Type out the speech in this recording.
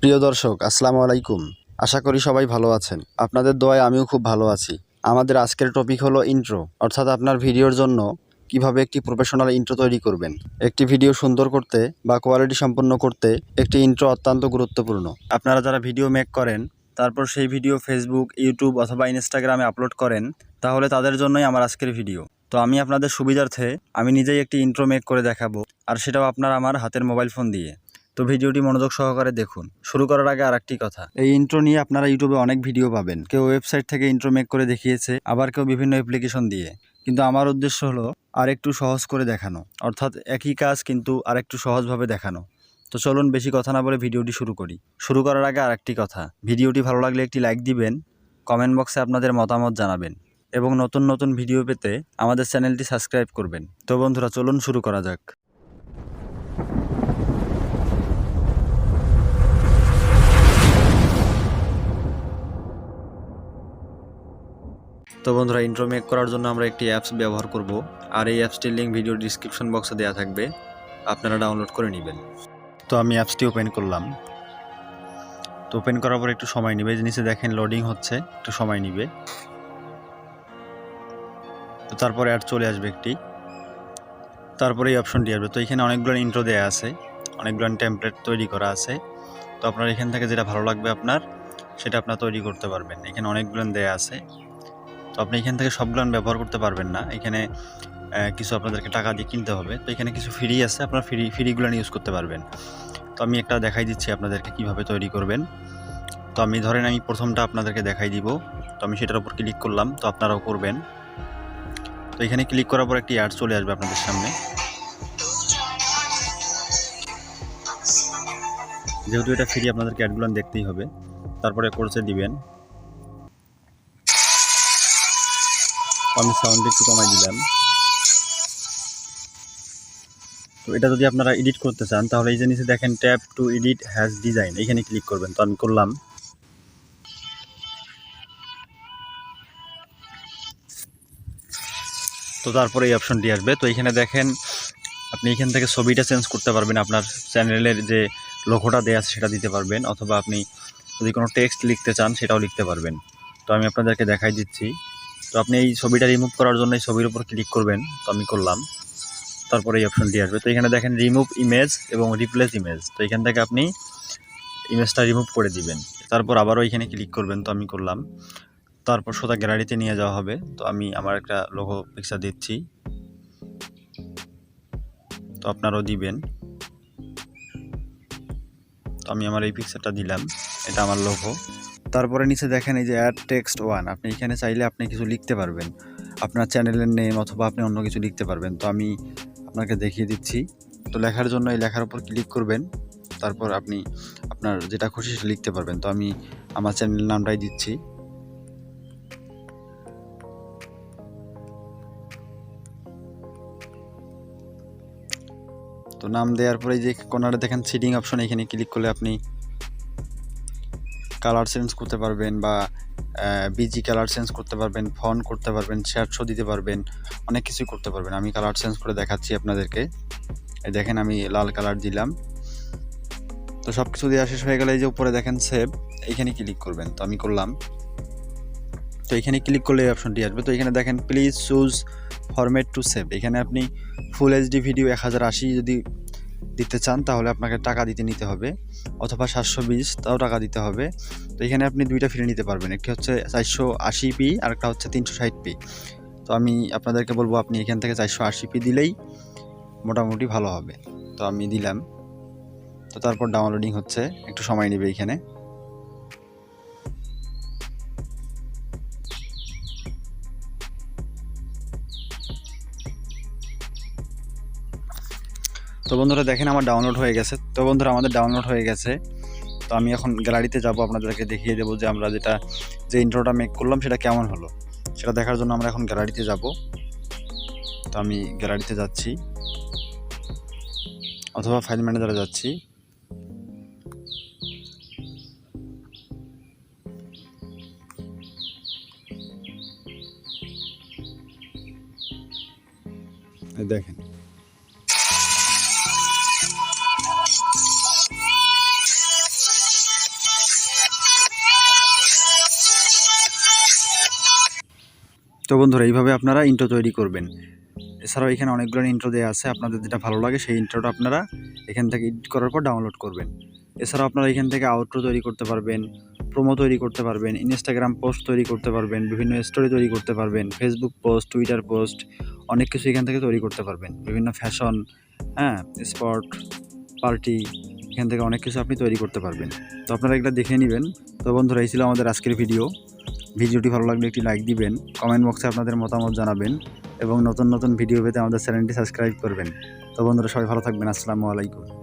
প্রিয় দর্শক, আসসালামু আলাইকুম। আশা করি সবাই ভালো আছেন। আপনাদের দোয়ায় আমিও খুব ভালো আছি। আমাদের আজকের টপিক হলো ইন্ট্রো, অর্থাৎ আপনার ভিডিওর জন্য কিভাবে একটি প্রফেশনাল ইন্ট্রো তৈরি করবেন। একটি ভিডিও সুন্দর করতে বা কোয়ালিটি সম্পন্ন করতে একটি ইন্ট্রো অত্যন্ত গুরুত্বপূর্ণ। আপনারা যারা ভিডিও মেক করেন, তারপর সেই ভিডিও ফেসবুক, ইউটিউব অথবা ইনস্টাগ্রামে আপলোড করেন, তাহলে তাদের জন্যই আমার আজকের ভিডিও। তো আমি আপনাদের সুবিধার্থে আমি নিজেই একটি ইন্ট্রো মেক করে দেখাবো, আর সেটাও আপনার আমার হাতের মোবাইল ফোন দিয়ে। তো ভিডিওটি মনোযোগ সহকারে দেখুন। শুরু করার আগে আরেকটি কথা, এই ইন্ট্রো নিয়ে আপনারা ইউটিউবে অনেক ভিডিও পাবেন। কেউ ওয়েবসাইট থেকে ইন্ট্রো মেক করে দেখিয়েছে, আবার কেউ বিভিন্ন অ্যাপ্লিকেশন দিয়ে। কিন্তু আমার উদ্দেশ্য হলো আরেকটু সহজ করে দেখানো, অর্থাৎ একই কাজ কিন্তু আরেকটু সহজভাবে দেখানো। তো চলুন বেশি কথা না বলে ভিডিওটি শুরু করি। শুরু করার আগে আরেকটি কথা, ভিডিওটি ভালো লাগলে একটি লাইক দিবেন, কমেন্ট বক্সে আপনাদের মতামত জানাবেন এবং নতুন নতুন ভিডিও পেতে আমাদের চ্যানেলটি সাবস্ক্রাইব করবেন। তো বন্ধুরা, চলুন শুরু করা যাক। তো বন্ধুরা, ইন্ট্রো মেক করার জন্য আমরা একটি অ্যাপস ব্যবহার করব, আর এই অ্যাপসটির লিঙ্ক ভিডিও ডিসক্রিপশন বক্সে দেওয়া থাকবে, আপনারা ডাউনলোড করে নেবেন। তো আমি অ্যাপসটি ওপেন করলাম। তো ওপেন করার পর একটু সময় নেবে, নিচে দেখেন লোডিং হচ্ছে, একটু সময় নেবে। তো তারপরে অ্যাড চলে আসবে একটি, তারপরে এই অপশনটি আসবে। তো এখানে অনেকগুলো ইন্ট্রো দেওয়া আছে, অনেকগুলো টেমপ্লেট তৈরি করা আছে। তো আপনার এখান থেকে যেটা ভালো লাগবে আপনার, সেটা আপনার তৈরি করতে পারবেন। এখানে অনেকগুলো দেওয়া আছে, তো আপনি এখান থেকে সবগুলো ব্যবহার করতে পারবেন না। এখানে কিছু আপনাদেরকে টাকা দিয়ে কিনতে হবে। তো এখানে কিছু ফ্রি আছে, আপনার ফ্রিগুলো ইউজ করতে পারবেন। তো আমি একটা দেখাই দিচ্ছি আপনাদেরকে কিভাবে তৈরি করবেন। তো আমি ধরেন আমি প্রথমটা আপনাদেরকে দেখাই দিব। তো আমি সেটার উপর ক্লিক করলাম, তো আপনারাও করবেন। তো এখানে ক্লিক করার পর একটি অ্যাড চলে আসবে আপনাদের সামনে। যেহেতু এটা ফ্রি, আপনাদেরকে অ্যাডগুলো দেখতেই হবে। তারপরে কোর্সে দিবেন। আমি সাউন্ড একটু কমাই দিলাম। তো এটা যদি আপনারা এডিট করতে চান, তাহলে এই যে নিচে দেখেন tab two edit has design, এখানে ক্লিক করবেন। তো আমি করলাম। তো তারপরে এই অপশনটি আসবে। তো এখানে দেখেন আপনি এখান থেকে ছবিটা চেঞ্জ করতে পারবেন, আপনার চ্যানেলের যে লোগোটা দেওয়া আছে সেটা দিতে পারবেন, অথবা আপনি যদি কোনো টেক্সট লিখতে চান সেটাও লিখতে পারবেন। তো আমি আপনাদেরকে দেখাই দিচ্ছি। তো আপনি এই ছবিটা রিমুভ করার জন্য এই ছবির উপর ক্লিক করবেন। তো আমি করলাম। তারপরে এই অপশনটি আসবে। তো এখানে দেখেন রিমুভ ইমেজ এবং রিপ্লেস ইমেজ। তো এখান থেকে আপনি ইমেজটা রিমুভ করে দিবেন। তারপর আবারও এখানে ক্লিক করবেন। তো আমি করলাম। তারপর সোজা গ্যালারিতে নিয়ে যাওয়া হবে। তো আমি আমার একটা লোগো পিকচার দিচ্ছি, তো আপনারাও দিবেন। তো আমি আমার এই পিকচারটা দিলাম, এটা আমার লোগো। তারপরে নিচে দেখেন এই যে অ্যাড টেক্সট ওয়ান, আপনি এখানে চাইলে আপনি কিছু লিখতে পারবেন, আপনার চ্যানেলের নেম অথবা আপনি অন্য কিছু লিখতে পারবেন। তো আমি আপনাকে দেখিয়ে দিচ্ছি। তো লেখার জন্য এই লেখার উপর ক্লিক করবেন, তারপর আপনি আপনার যেটা খুশি সেটা লিখতে পারবেন। তো আমি আমার চ্যানেলের নামটাই দিচ্ছি। তো নাম দেওয়ার পরে যে কোনারে দেখেন সিডিং অপশন, এখানে ক্লিক করলে আপনি কালার চেঞ্জ করতে পারবেন, বা বিজি কালার চেঞ্জ করতে পারবেন, ফন্ট করতে পারবেন, শেয়ার শো দিতে পারবেন, অনেক কিছুই করতে পারবেন। আমি কালার চেঞ্জ করে দেখাচ্ছি আপনাদেরকে। এই দেখেন আমি লাল কালার দিলাম। তো সব কিছু দেওয়া শেষ হয়ে গেলে এই যে উপরে দেখেন সেভ, এইখানে ক্লিক করবেন। তো আমি করলাম। তো এখানে ক্লিক করলে এই অপশনটি আসবে। তো এখানে দেখেন please choose format to save, এখানে আপনি ফুল এইচডি ভিডিও 1080 যদি দিতে চান তাহলে আপনাকে টাকা নিতে হবে, অথবা 720 তাও টাকা দিতে হবে। তো এখানে আপনি দুইটা ফ্রি নিতে পারবেন, একটি হচ্ছে 480p আর একটা হচ্ছে 360p। তো আমি আপনাদেরকে বলবো আপনি এখান থেকে 480p দিলেই মোটামুটি ভালো হবে। তো আমি দিলাম। তো তারপর ডাউনলোডিং হচ্ছে, একটু সময় নেবে এখানে। তো বন্ধুরা দেখেন আমার ডাউনলোড হয়ে গেছে। তো বন্ধুরা আমাদের ডাউনলোড হয়ে গেছে। তো আমি এখন গ্যালারিতে যাব, আপনাদেরকে দেখিয়ে দেবো যে আমরা যে ইন্ট্রোটা মেক করলাম সেটা কেমন হলো, সেটা দেখার জন্য আমরা এখন গ্যালারিতে যাব। তো আমি গ্যালারিতে যাচ্ছি, অথবা ফাইল ম্যানেজারে যাচ্ছি। দেখেন তো বন্ধুরা এইভাবে আপনারা ইন্ট্রো তৈরি করবেন। এছাড়াও এখানে অনেকগুলো ইন্ট্রো দেওয়া আছে, আপনাদের যেটা ভালো লাগে সেই ইন্ট্রোটা আপনারা এখান থেকে এডিট করার পর ডাউনলোড করবেন। এছাড়াও আপনারা এখান থেকে আউটরো তৈরি করতে পারবেন, প্রোমো তৈরি করতে পারবেন, ইনস্টাগ্রাম পোস্ট তৈরি করতে পারবেন, বিভিন্ন স্টোরি তৈরি করতে পারবেন, ফেসবুক পোস্ট, টুইটার পোস্ট, অনেক কিছু এখান থেকে তৈরি করতে পারবেন। বিভিন্ন ফ্যাশন, স্পট, পার্টি, এখান থেকে অনেক কিছু আপনি তৈরি করতে পারবেন। তো আপনারা এগুলো দেখে নেবেন। তো বন্ধুরা এই ছিল আমাদের আজকের ভিডিওটি ভালো লাগলে একটি লাইক দিবেন, কমেন্ট বক্সে আপনাদের মতামত জানাবেন এবং নতুন নতুন ভিডিও পেতে আমাদের চ্যানেলটি সাবস্ক্রাইব করবেন। তো বন্ধুরা সবাই ভালো থাকবেন। আসসালামু আলাইকুম।